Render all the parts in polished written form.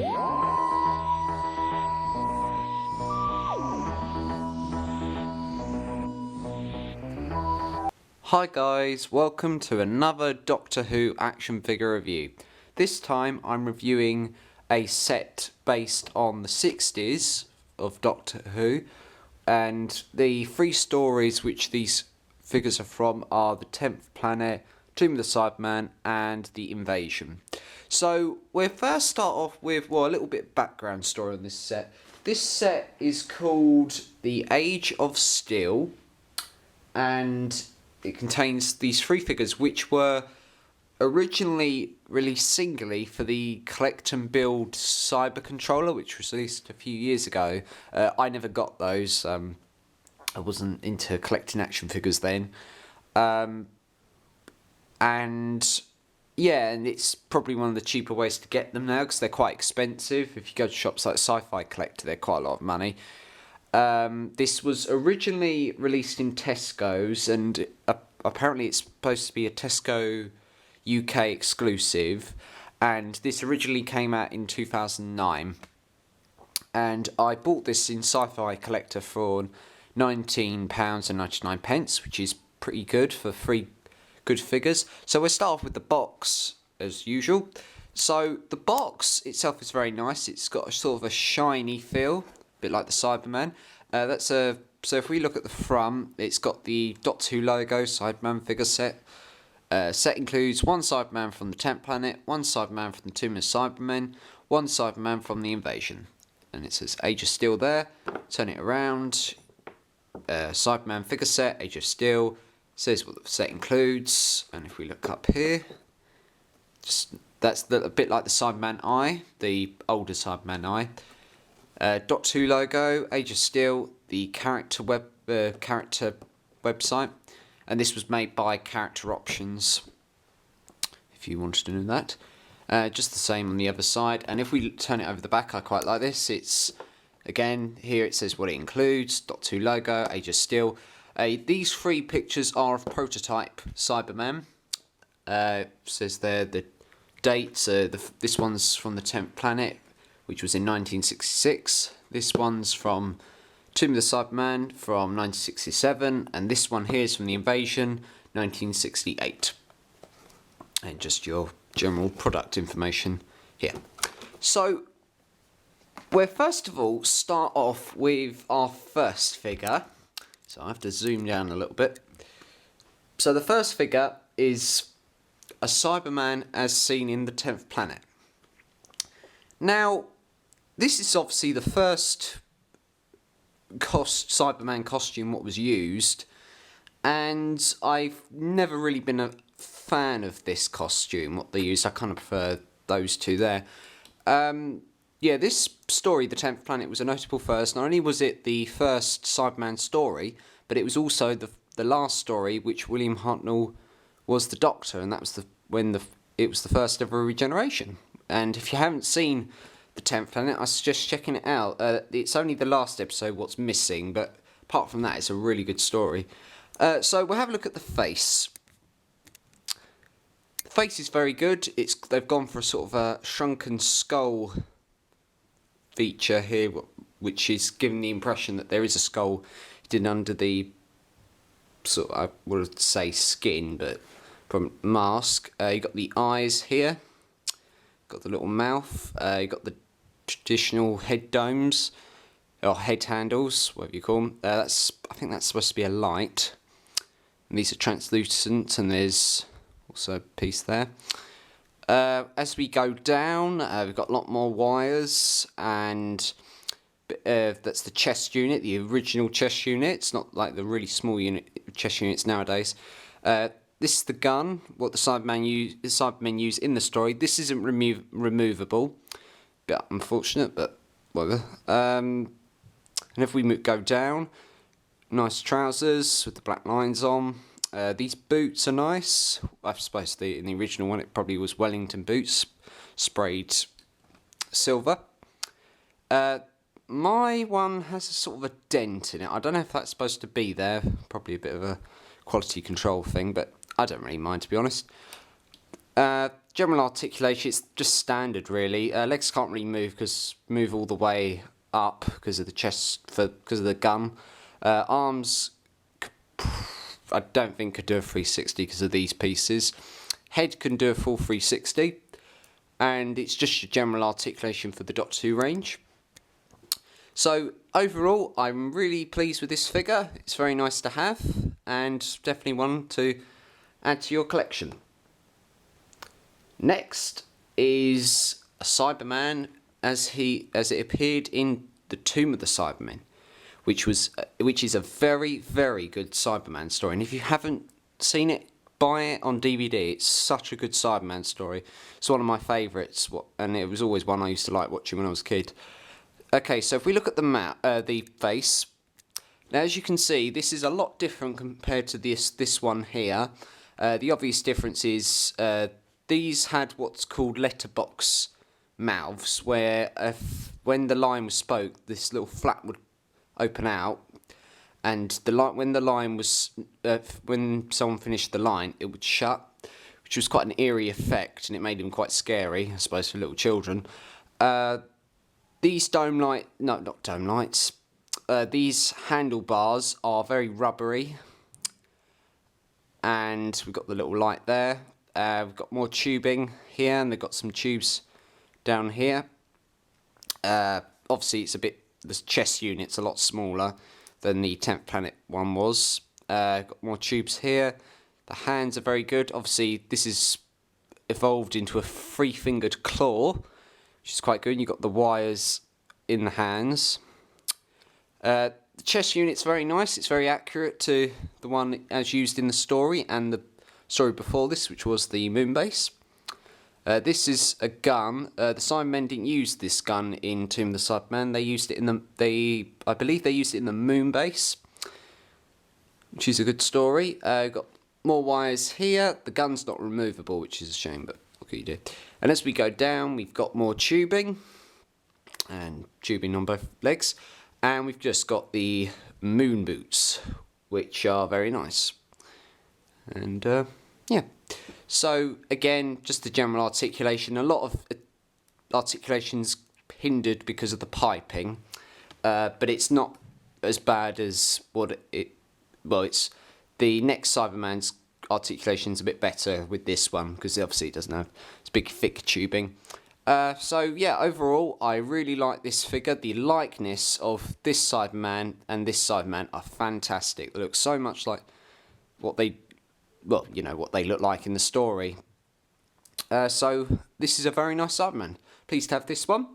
Hi guys, welcome to another Doctor Who action figure review. This time I'm reviewing a set based on the 60s of Doctor Who, and the three stories which these figures are from are the 10th Planet, Tomb of the Cyberman and the Invasion. So we'll first start off with a little bit of background story on this set. This set is called The Age of Steel, and it contains these three figures which were originally released singly for the Collect and Build Cyber Controller, which was released a few years ago. I never got those. I wasn't into collecting action figures then. And it's probably one of the cheaper ways to get them now because they're quite expensive. If you go to shops like Sci-Fi Collector, they're quite a lot of money. This was originally released in Tesco's, and apparently it's supposed to be a Tesco UK exclusive, and this originally came out in 2009, and I bought this in Sci-Fi Collector for £19.99, which is pretty good for three good figures. So we'll start off with the box as usual. So the box itself is very nice. It's got a sort of a shiny feel, a bit like the Cyberman. So if we look at the front, it's got the Doctor Who logo, Cyberman figure set. Set includes one Cyberman from the 10th Planet, one Cyberman from the Tomb of Cybermen, one Cyberman from the Invasion. And it says Age of Steel there. Turn it around. Cyberman figure set, Age of Steel. Says what the set includes. And if we look up here, that's a bit like the Cyberman eye, the older Cyberman eye. Doctor Who logo, Age of Steel, the character website, and this was made by Character Options, if you wanted to know that. Just the same on the other side, and if we turn it over the back, I quite like this. It's, again, here it says what it includes, Doctor Who logo, Age of Steel. These three pictures are of prototype Cyberman. Says there the dates, this one's from the 10th Planet, which was in 1966. This one's from Tomb of the Cyberman from 1967, and this one here is from the Invasion, 1968. And just your general product information here. So we'll first of all start off with our first figure. So I have to zoom down a little bit. So the first figure is a Cyberman as seen in the 10th Planet. Now, this is obviously the first Cyberman costume what was used, and I've never really been a fan of this costume, what they used. I kind of prefer those two there. This story, The 10th Planet, was a notable first. Not only was it the first Cyberman story, but it was also the last story which William Hartnell was the Doctor, and that was it was the first ever regeneration. And if you haven't seen The 10th Planet, I suggest checking it out. It's only the last episode what's missing, but apart from that, it's a really good story. So we'll have a look at the face. The face is very good. They've gone for a sort of a shrunken skull feature here, which is giving the impression that there is a skull hidden under the sort of, I would say skin, but from mask. You got the eyes here. Got the little mouth. You got the traditional head domes, or head handles, whatever you call them. I think that's supposed to be a light. And these are translucent, and there's also a piece there. As we go down, we've got a lot more wires, and that's the chest unit, the original chest unit. It's not like the really small chest units nowadays. This is the gun, what the Cybermen use in the story. This isn't removable. Bit unfortunate, but whatever. And if we go down, nice trousers with the black lines on. These boots are nice. I suppose in the original one it probably was Wellington boots, sprayed silver. My one has a sort of a dent in it. I don't know if that's supposed to be there. Probably a bit of a quality control thing, but I don't really mind, to be honest. General articulation, it's just standard really. Legs can't really move all the way up because of the chest, because of the gun. Arms, I don't think could do a 360 because of these pieces. Head can do a full 360, and it's just your general articulation for the Doctor Who range. So overall, I'm really pleased with this figure. It's very nice to have, and definitely one to add to your collection. Next is a Cyberman as it appeared in the Tomb of the Cybermen, which is a very, very good Cyberman story. And if you haven't seen it, buy it on DVD. It's such a good Cyberman story. It's one of my favourites, and it was always one I used to like watching when I was a kid. Okay, so if we look at the face, now as you can see, this is a lot different compared to this one here. The obvious difference is these had what's called letterbox mouths, where when the line was spoke, this little flap would open out, and when someone finished the line, it would shut, which was quite an eerie effect, and it made them quite scary, I suppose, for little children. These these handlebars are very rubbery, and we've got the little light there. We've got more tubing here, and they've got some tubes down here. Obviously, the chest unit's a lot smaller than the 10th Planet one was. Got more tubes here. The hands are very good. Obviously, this is evolved into a 3-fingered claw, which is quite good. You've got the wires in the hands. The chest unit's very nice. It's very accurate to the one as used in the story and the story before this, which was the moon base. This is a gun. The Cybermen didn't use this gun in Tomb of the Cyberman. They used it I believe they used it in the moon base, which is a good story. Got more wires here. The gun's not removable, which is a shame, but what can you do? And as we go down, we've got more tubing, and tubing on both legs, and we've just got the moon boots, which are very nice. And yeah, so again, just the general articulation. A lot of articulation's hindered because of the piping, but it's not as bad as it's the next Cyberman's articulation's a bit better with this one, because obviously it doesn't have this big thick tubing. So yeah, overall I really like this figure. The likeness of this Cyberman and this Cyberman are fantastic. They look so much like what they look like in the story. So this is a very nice Cyberman. Pleased to have this one.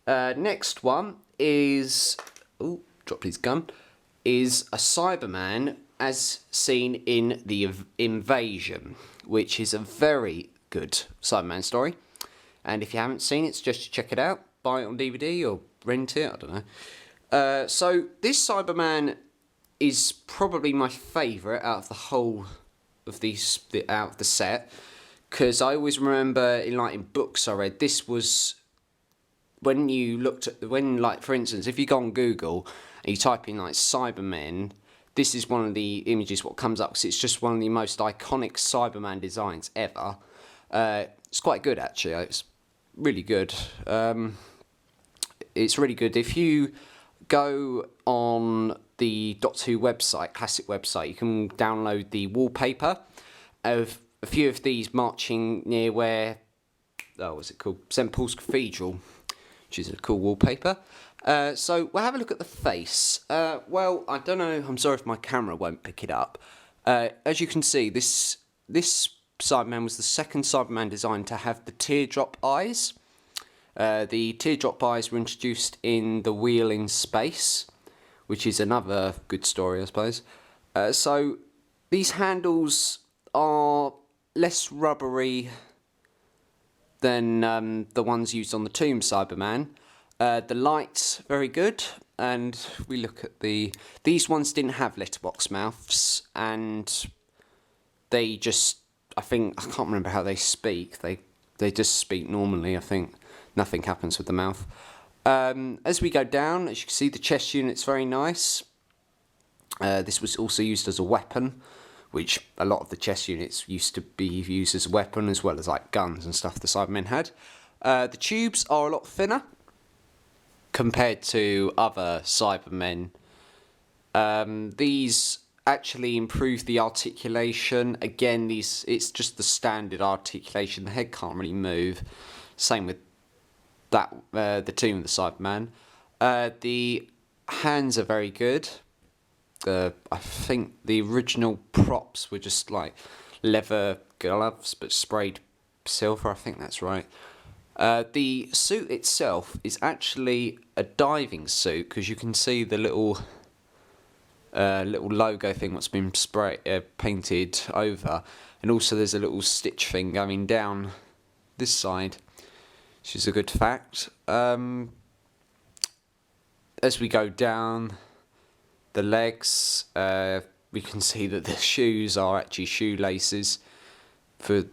Next one is dropped his gun. Is a Cyberman as seen in The Invasion, which is a very good Cyberman story. And if you haven't seen it, just check it out. Buy it on DVD or rent it, I don't know. So this Cyberman is probably my favourite out of the whole of out of the set, because I always remember in books I read, this was when for instance, if you go on Google and you type in Cybermen, this is one of the images what comes up, because it's just one of the most iconic Cyberman designs ever. It's quite good actually. It's really good. It's really good. If you go on the Doctor Who website, classic website, you can download the wallpaper of a few of these marching near what's it called? St Paul's Cathedral, which is a cool wallpaper. So we'll have a look at the face. Well, I don't know, I'm sorry if my camera won't pick it up. As you can see, this Cyberman was the second Cyberman design to have the teardrop eyes. The teardrop eyes were introduced in The Wheel in Space, which is another good story, I suppose. So these handles are less rubbery than the ones used on the Tomb Cyberman. The light's very good, and we look at these ones didn't have letterbox mouths, and they just, I can't remember how they speak. They just speak normally, I think. Nothing happens with the mouth. As we go down, as you can see, the chest unit's very nice. This was also used as a weapon, which a lot of the chest units used to be used as a weapon, as well as like guns and stuff the Cybermen had. The tubes are a lot thinner compared to other Cybermen. These actually improve the articulation. Again, it's just the standard articulation. The head can't really move. Same with that, the tomb of the Cyberman. The hands are very good. I think the original props were just like leather gloves but sprayed silver. I think that's right. The suit itself is actually a diving suit, because you can see the little logo thing that's been painted over, and also there's a little stitch thing going down this side, which is a good fact. As we go down the legs, we can see that the shoes are actually shoelaces for,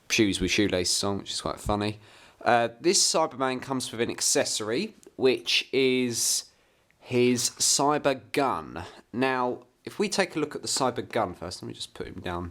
shoes with shoelaces on, which is quite funny. This Cyberman comes with an accessory, which is his Cybergun. Now, if we take a look at the Cybergun first, let me just put him down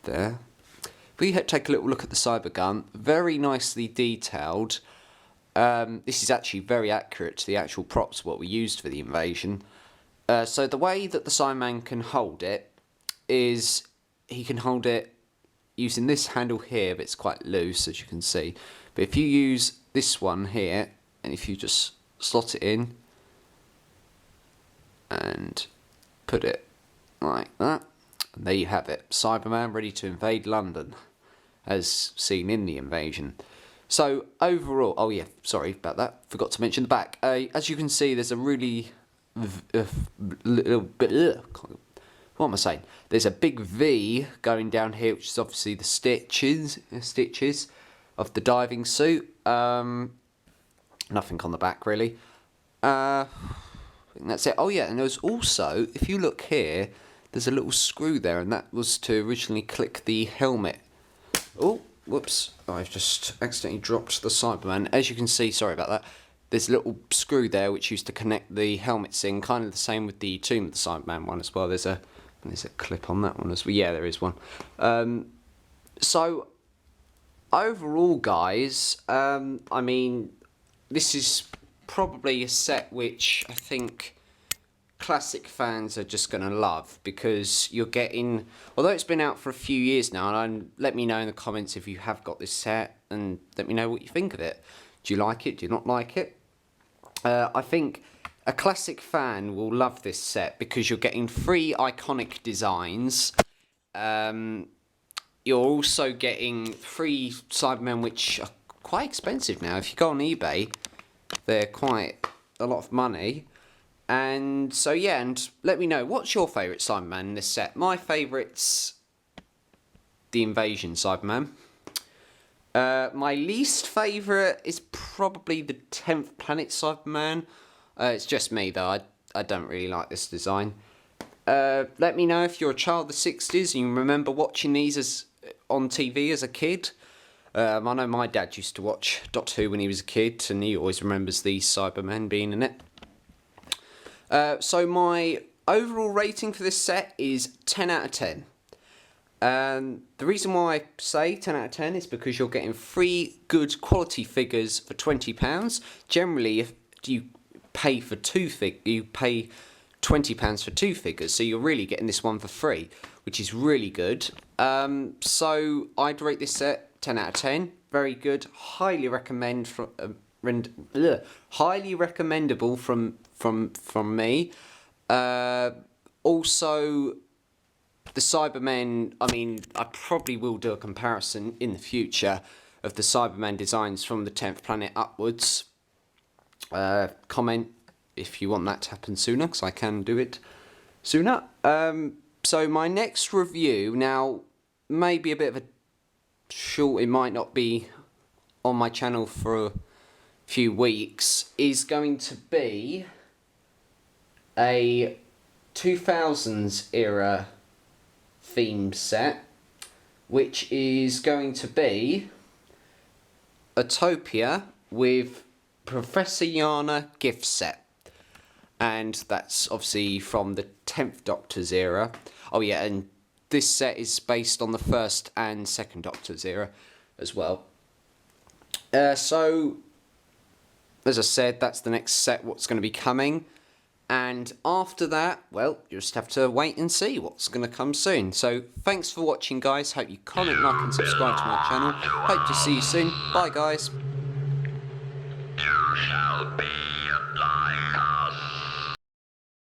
there. If we take a little look at the Cybergun, very nicely detailed. This is actually very accurate to the actual props, what we used for the invasion. So the way that the Cyberman can hold it is he can hold it using this handle here, but it's quite loose, as you can see. But if you use this one here, and if you just slot it in and put it like that, and there you have it. Cyberman ready to invade London, as seen in the invasion. So overall, oh yeah, sorry about that, forgot to mention the back. As you can see, there's a really little bit, what am I saying? There's a big V going down here, which is obviously the stitches of the diving suit. Nothing on the back really. I think that's it. Oh yeah, and there's also, if you look here, there's a little screw there, and that was to originally click the helmet. Oh, whoops, I've just accidentally dropped the Cyberman. As you can see, sorry about that, there's a little screw there which used to connect the helmets in, kind of the same with the Tomb of the Cyberman one as well. There's a clip on that one as well. Yeah, there is one. So, overall, guys, I mean, this is probably a set which I think classic fans are just going to love, because you're getting, although it's been out for a few years now, and let me know in the comments if you have got this set, and let me know what you think of it. Do you like it? Do you not like it? I think a classic fan will love this set, because you're getting 3 iconic designs. You're also getting 3 Cybermen which are quite expensive now. If you go on eBay, they're quite a lot of money. And so yeah, and let me know, what's your favourite Cyberman in this set? My favourite's the Invasion Cyberman. My least favourite is probably the 10th Planet Cyberman. It's just me though, I don't really like this design. Let me know if you're a child of the 60s and you remember watching these on TV as a kid. I know my dad used to watch Doctor Who when he was a kid, and he always remembers these Cybermen being in it. So my overall rating for this set is 10 out of 10. The reason why I say 10 out of 10 is because you're getting 3 good quality figures for £20. Generally, if you pay for you pay £20 for 2 figures, so you're really getting this one for free, which is really good. So I'd rate this set 10 out of 10. Very good. Highly recommend highly recommendable from me. Also, the Cybermen, I mean, I probably will do a comparison in the future of the Cybermen designs from the 10th planet upwards. Comment if you want that to happen sooner, because I can do it sooner. So my next review, now, may be a bit of a short, it might not be on my channel for a few weeks, is going to be a 2000s era theme set, which is going to be Utopia with Professor Yana gift set. and that's obviously from the 10th Doctor's era. Oh yeah, and this set is based on the 1st and 2nd Doctor's era as well. So, as I said, that's the next set what's going to be coming. And after that, well, you just have to wait and see what's going to come soon. So, thanks for watching, guys. Hope you comment, like, and subscribe to my channel. Hope to see you soon. Bye, guys. You shall be